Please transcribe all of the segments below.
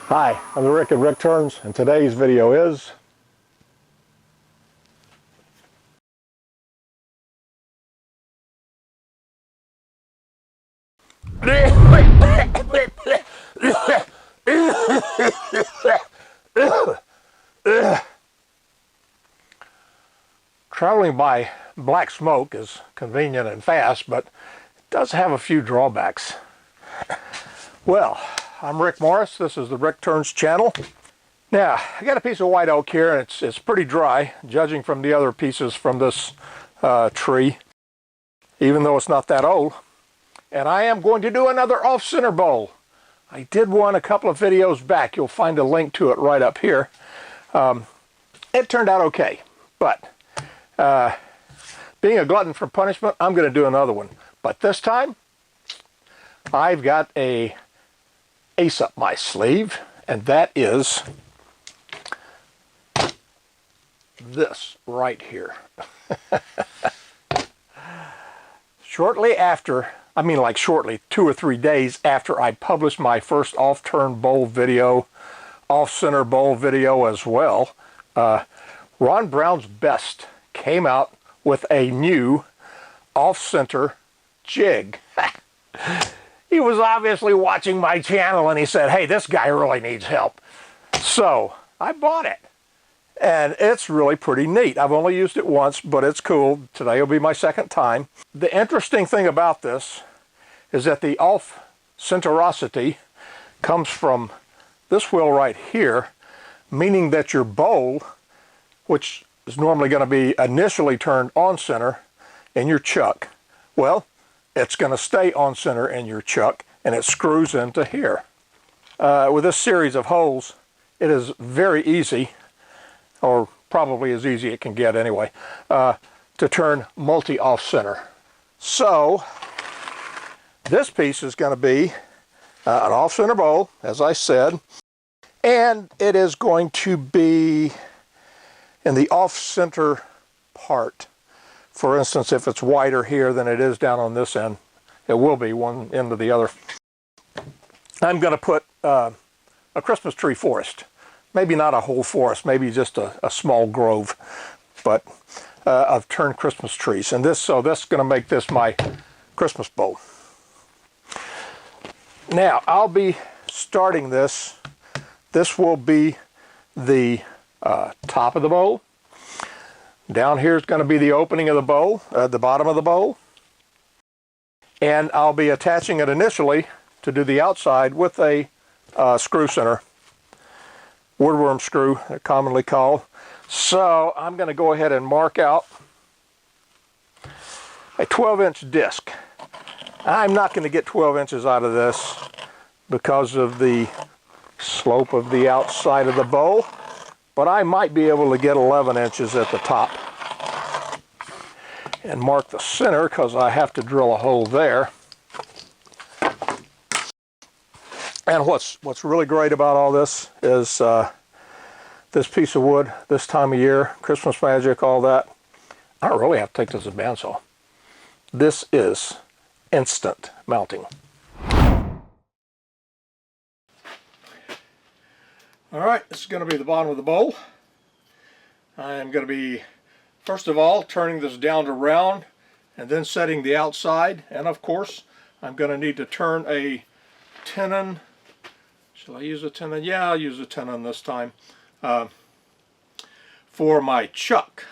Hi, I'm Rick at Rick Turns, and today's video is traveling by black smoke is convenient and fast, but it does have a few drawbacks. Well, I'm Rick Morris. This is the Rick Turns channel. Now, I got a piece of white oak here, and it's pretty dry, judging from the other pieces from this tree, even though it's not that old. And I am going to do another off-center bowl. I did one a couple of videos back. You'll find a link to it right up here. It turned out okay, but being a glutton for punishment, I'm going to do another one. But this time, I've got a ace up my sleeve, and that is this right here. Shortly after, I mean like shortly, 2 or 3 days after I published my first off-turn bowl video, off-center bowl video as well, Ron Brown's Best came out with a new off-center jig. He was obviously watching my channel and he said, hey, this guy really needs help. So I bought it. And it's really pretty neat. I've only used it once, but it's cool. Today will be my second time. The interesting thing about this is that the off-centerosity comes from this wheel right here, meaning that your bowl, which is normally going to be initially turned on center in your chuck, well, it's going to stay on center in your chuck, and it screws into here. With this series of holes, it is very easy, or probably as easy as it can get anyway, to turn multi-off center. So this piece is going to be an off-center bowl, as I said, and it is going to be in the off-center part. For instance, if it's wider here than it is down on this end, it will be one end to the other. I'm going to put a Christmas tree forest. Maybe not a whole forest, maybe just a small grove, but of turned Christmas trees. And this is going to make this my Christmas bowl. Now, I'll be starting this. This will be the top of the bowl. Down here is going to be the opening of the bowl, the bottom of the bowl. And I'll be attaching it initially to do the outside with a screw center. Woodworm screw, they're commonly called. So I'm going to go ahead and mark out a 12-inch disc. I'm not going to get 12 inches out of this because of the slope of the outside of the bowl, but I might be able to get 11 inches at the top. And mark the center because I have to drill a hole there. And what's really great about all this is this piece of wood, this time of year, Christmas magic, all that. I don't really have to take this as a bandsaw. This is instant melting. All right, this is going to be the bottom of the bowl. I am going to be, first of all, turning this down to round and then setting the outside. And of course, I'm going to need to turn a tenon. Shall I use a tenon? Yeah, I'll use a tenon this time for my chuck.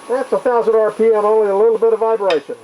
That's 1,000 RPM, only a little bit of vibration.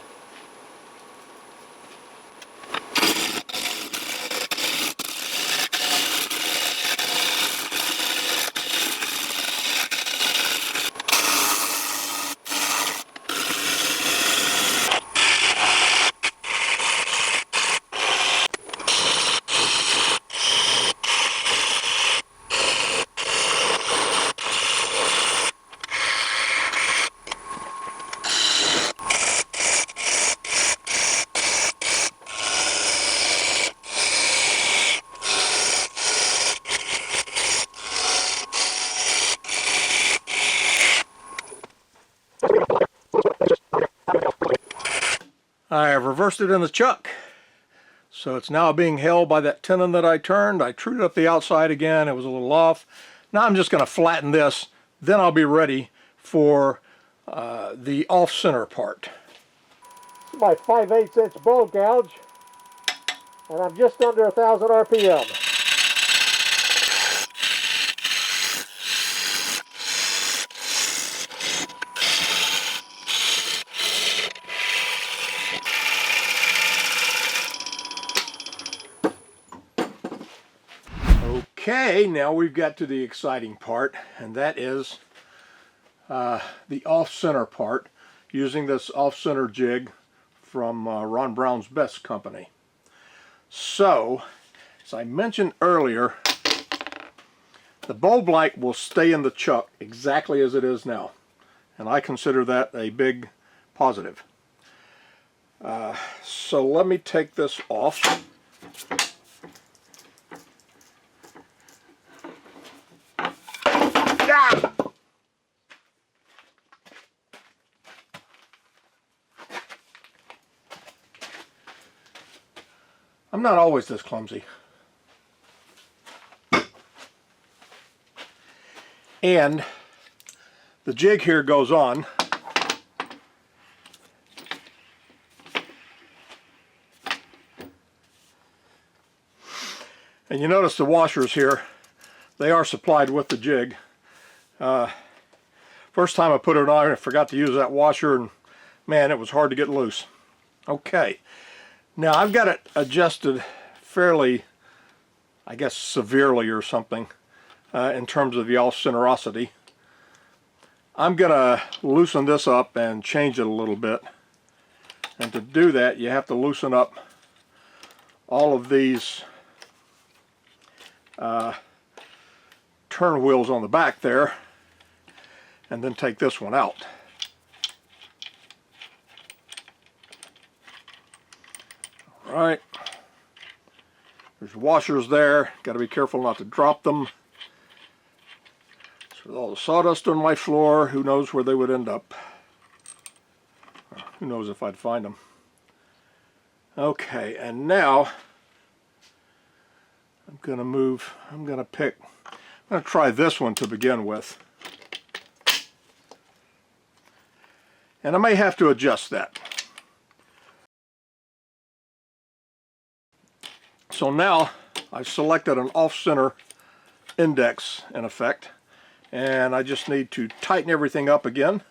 I have reversed it in the chuck. So it's now being held by that tenon that I turned. I trued up the outside again. It was a little off. Now I'm just going to flatten this. Then I'll be ready for the off-center part. This is my 5/8 inch bowl gouge, and I'm just under 1,000 RPM. Okay, now we've got to the exciting part, and that is the off-center part, using this off-center jig from Ron Brown's Best Company. So, as I mentioned earlier, the bulb light will stay in the chuck exactly as it is now, and I consider that a big positive. So let me take this off. I'm not always this clumsy. And the jig here goes on. And you notice the washers here, they are supplied with the jig. First time I put it on, I forgot to use that washer, and man, it was hard to get loose. Okay, now I've got it adjusted fairly, I guess, severely or something in terms of the off-centerosity. I'm going to loosen this up and change it a little bit. And to do that, you have to loosen up all of these turn wheels on the back there, and then take this one out. All right, there's washers there, got to be careful not to drop them. So with all the sawdust on my floor, who knows where they would end up. Or who knows if I'd find them. Okay, and now I'm going to try this one to begin with. And I may have to adjust that. So now I've selected an off-center index in effect, and I just need to tighten everything up again.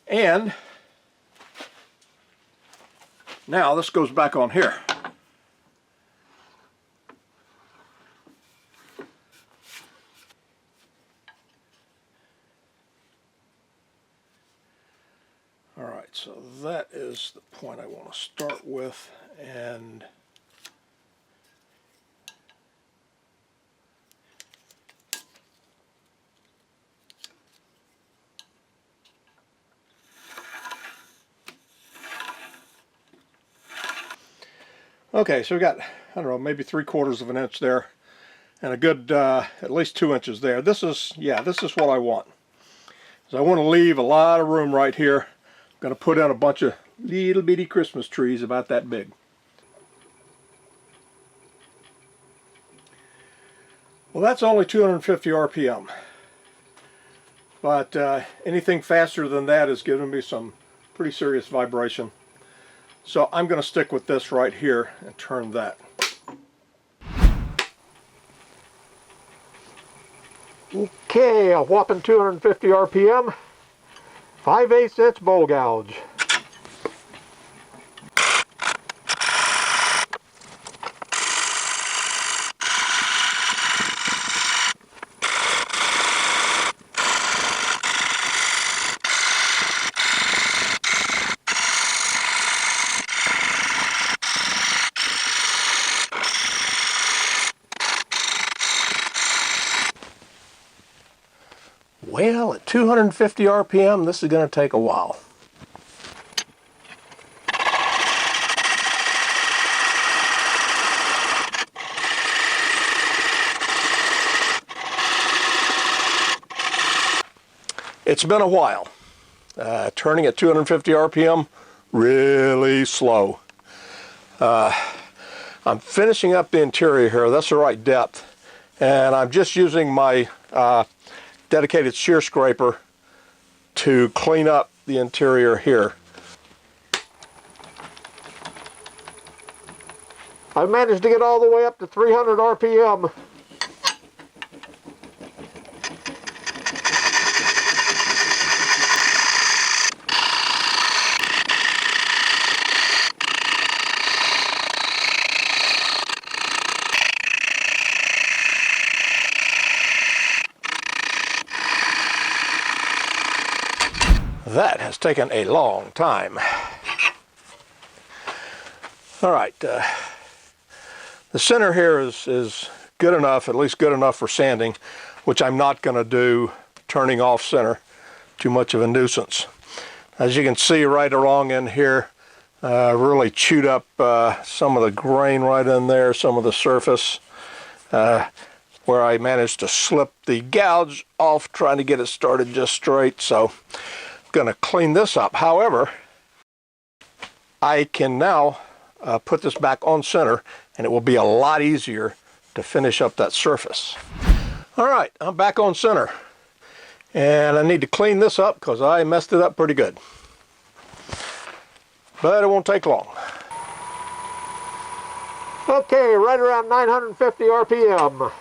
And now this goes back on here. All right, so that is the point I want to start with, and okay, so we got, I don't know, maybe 3/4 of an inch there, and a good at least 2 inches there. This is what I want. So I want to leave a lot of room right here. I'm going to put in a bunch of little bitty Christmas trees about that big. Well, that's only 250 RPM, but anything faster than that is giving me some pretty serious vibration. So I'm going to stick with this right here and turn that. Okay, a whopping 250 RPM, 5/8 inch bowl gouge. Well, at 250 RPM, this is going to take a while. It's been a while. Turning at 250 RPM, really slow. I'm finishing up the interior here. That's the right depth. And I'm just using my dedicated shear scraper to clean up the interior here. I managed to get all the way up to 300 RPM. That has taken a long time. All right, the center here is good enough, at least good enough for sanding, which I'm not going to do turning off center. Too much of a nuisance. As you can see right along in here, really chewed up some of the grain right in there, some of the surface, where I managed to slip the gouge off trying to get it started just straight. So I'm going to clean this up. However, I can now put this back on center, and it will be a lot easier to finish up that surface. All right, I'm back on center, and I need to clean this up because I messed it up pretty good. But it won't take long. Okay, right around 950 RPM.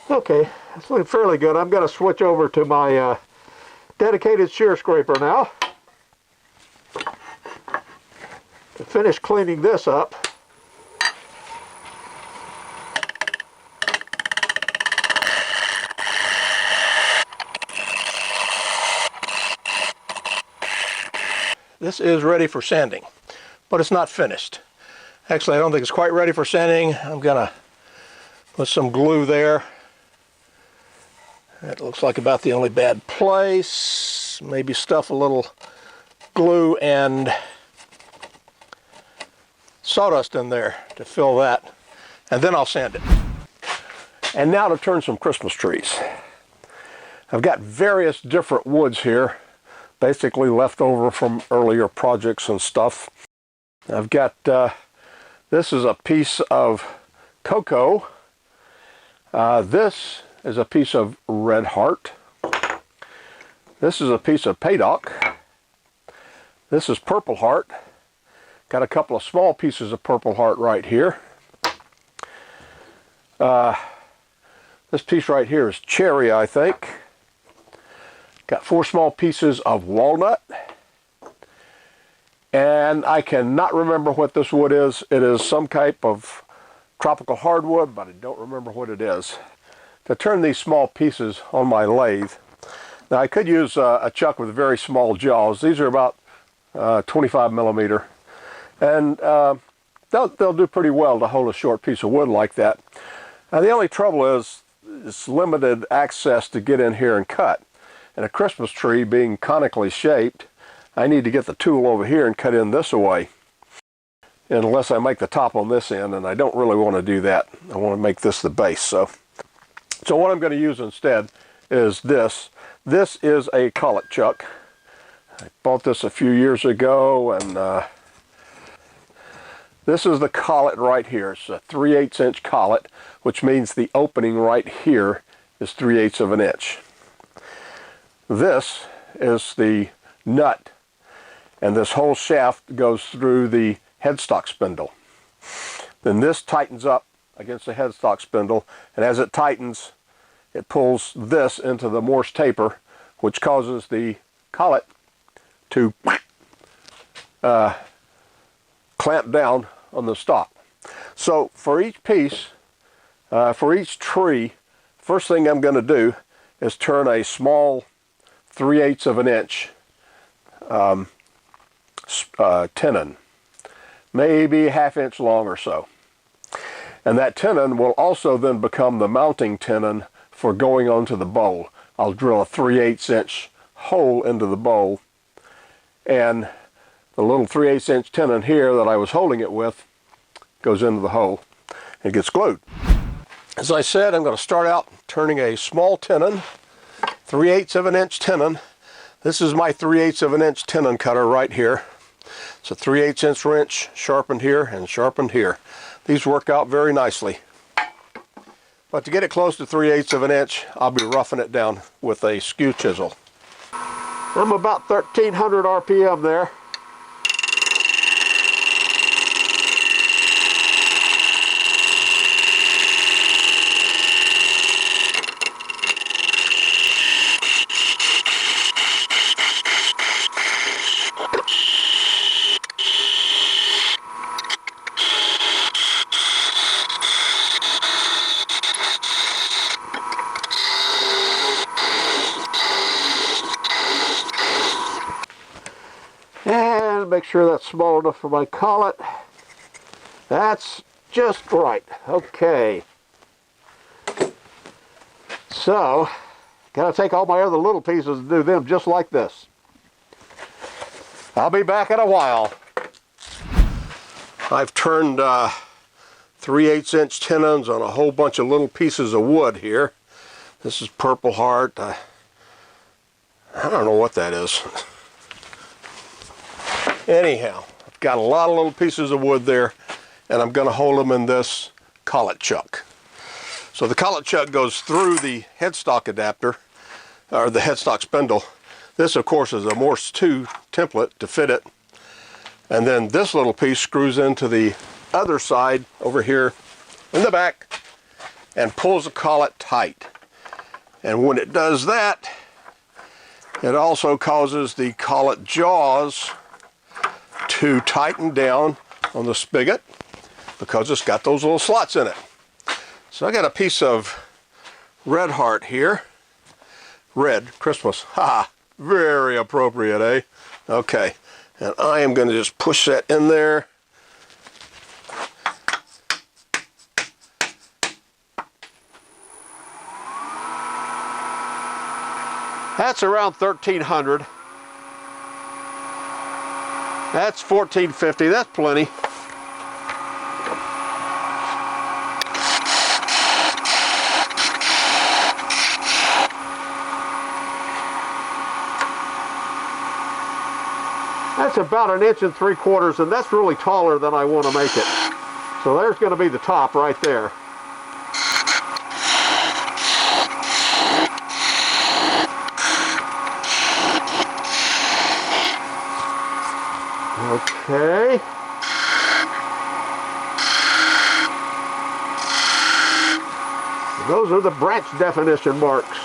Okay, it's looking fairly good. I'm going to switch over to my dedicated shear scraper now to finish cleaning this up. This is ready for sanding, but it's not finished. Actually, I don't think it's quite ready for sanding. I'm going to put some glue there. That looks like about the only bad place. Maybe stuff a little glue and sawdust in there to fill that, and then I'll sand it. And now to turn some Christmas trees. I've got various different woods here, basically left over from earlier projects and stuff. I've got, this is a piece of cocoa. This is a piece of red heart. This is a piece of paydock. This is purple heart. Got a couple of small pieces of purple heart right here. This piece right here is cherry, I think. Got 4 small pieces of walnut. And I cannot remember what this wood is. It is some type of tropical hardwood, but I don't remember what it is. To turn these small pieces on my lathe. Now I could use a chuck with very small jaws. These are about 25 millimeter. And they'll do pretty well to hold a short piece of wood like that. Now the only trouble is it's limited access to get in here and cut. And a Christmas tree being conically shaped, I need to get the tool over here and cut in this away. Unless I make the top on this end, and I don't really want to do that. I want to make this the base. So what I'm going to use instead is this. This is a collet chuck. I bought this a few years ago, and this is the collet right here. It's a 3/8 inch collet, which means the opening right here is 3/8 of an inch. This is the nut, and this whole shaft goes through the headstock spindle. Then this tightens up against the headstock spindle, and as it tightens, it pulls this into the Morse taper, which causes the collet to clamp down on the stock. So for each piece, for each tree, first thing I'm going to do is turn a small 3/8 of an inch tenon, maybe ½ inch long or so. And that tenon will also then become the mounting tenon for going onto the bowl. I'll drill a 3/8 inch hole into the bowl, and the little 3/8 inch tenon here that I was holding it with goes into the hole and gets glued. As I said, I'm going to start out turning a small tenon, 3/8 of an inch tenon. This is my 3/8 of an inch tenon cutter right here. It's a 3/8 inch wrench, sharpened here and sharpened here. These work out very nicely. But to get it close to 3/8 of an inch, I'll be roughing it down with a skew chisel. I'm about 1300 RPM there. And make sure that's small enough for my collet. That's just right. Okay. So, gotta take all my other little pieces and do them just like this. I'll be back in a while. I've turned 3/8 inch tenons on a whole bunch of little pieces of wood here. This is Purple Heart. I don't know what that is. Anyhow, I've got a lot of little pieces of wood there, and I'm going to hold them in this collet chuck. So the collet chuck goes through the headstock adapter, or the headstock spindle. This, of course, is a Morse 2 template to fit it. And then this little piece screws into the other side over here in the back and pulls the collet tight. And when it does that, it also causes the collet jaws to tighten down on the spigot because it's got those little slots in it. So I got a piece of red heart here. Red, Christmas, ha, very appropriate, eh? Okay, and I am going to just push that in there. That's around 1300. That's 1450, that's plenty. That's about 1 3/4 inches, and that's really taller than I want to make it. So there's going to be the top right there. Okay. Those are the branch definition marks.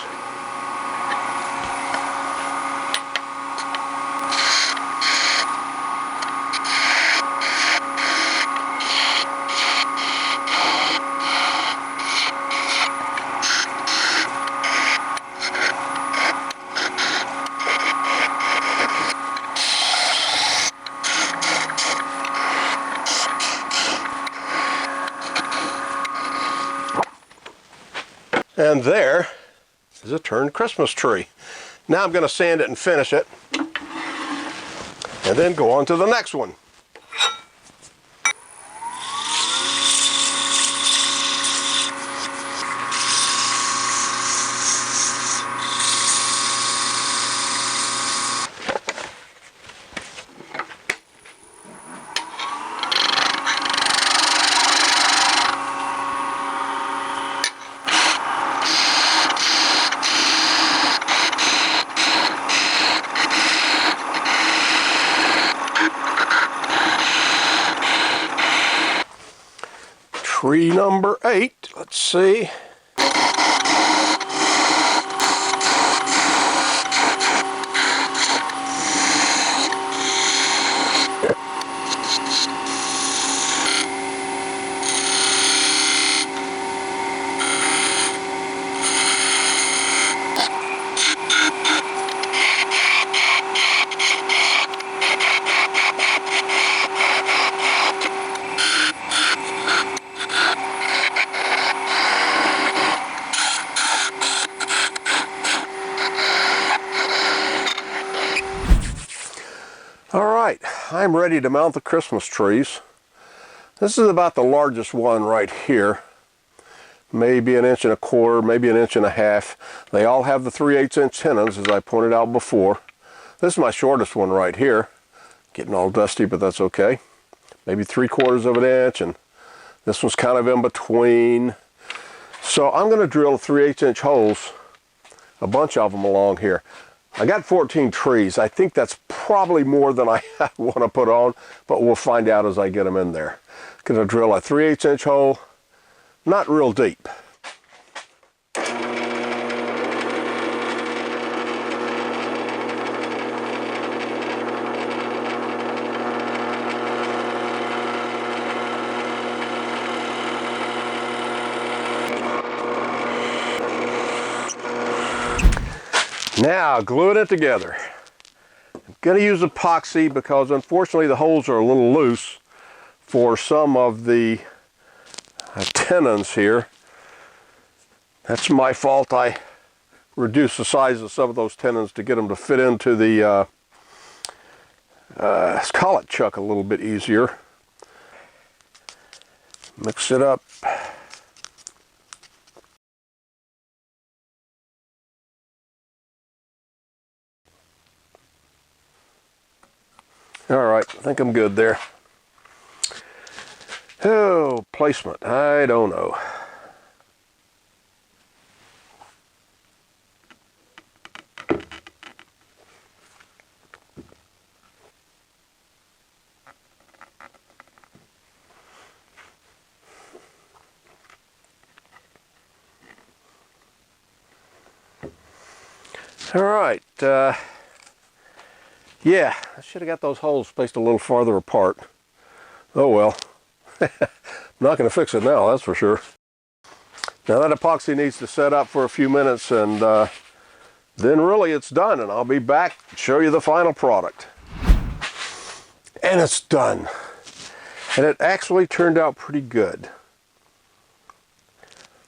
And there is a turned Christmas tree. Now I'm going to sand it and finish it, and then go on to the next one. Tree number 8, let's see. I'm ready to mount the Christmas trees. This is about the largest one right here. Maybe 1.25 inches, maybe 1.5 inches. They all have the 3/8 inch tenons, as I pointed out before. This is my shortest one right here. Getting all dusty, but that's okay. Maybe 3/4 of an inch, and this one's kind of in between. So I'm going to drill 3/8 inch holes, a bunch of them along here. I got 14 trees. I think that's probably more than I want to put on, but we'll find out as I get them in there. Going to drill a 3/8 inch hole, not real deep. Now, gluing it together. I'm going to use epoxy because unfortunately the holes are a little loose for some of the tenons here. That's my fault. I reduced the size of some of those tenons to get them to fit into the collet chuck a little bit easier. Mix it up. All right, I think I'm good there. Oh, placement, I don't know. All right, yeah, I should have got those holes placed a little farther apart. Oh well. I'm not going to fix it now, that's for sure. Now that epoxy needs to set up for a few minutes, and then really it's done, and I'll be back to show you the final product. And it's done. And it actually turned out pretty good.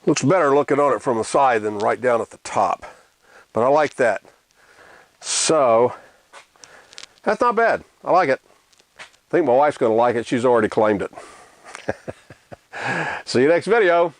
Looks better looking on it from the side than right down at the top. But I like that. So, that's not bad. I like it. I think my wife's going to like it. She's already claimed it. See you next video.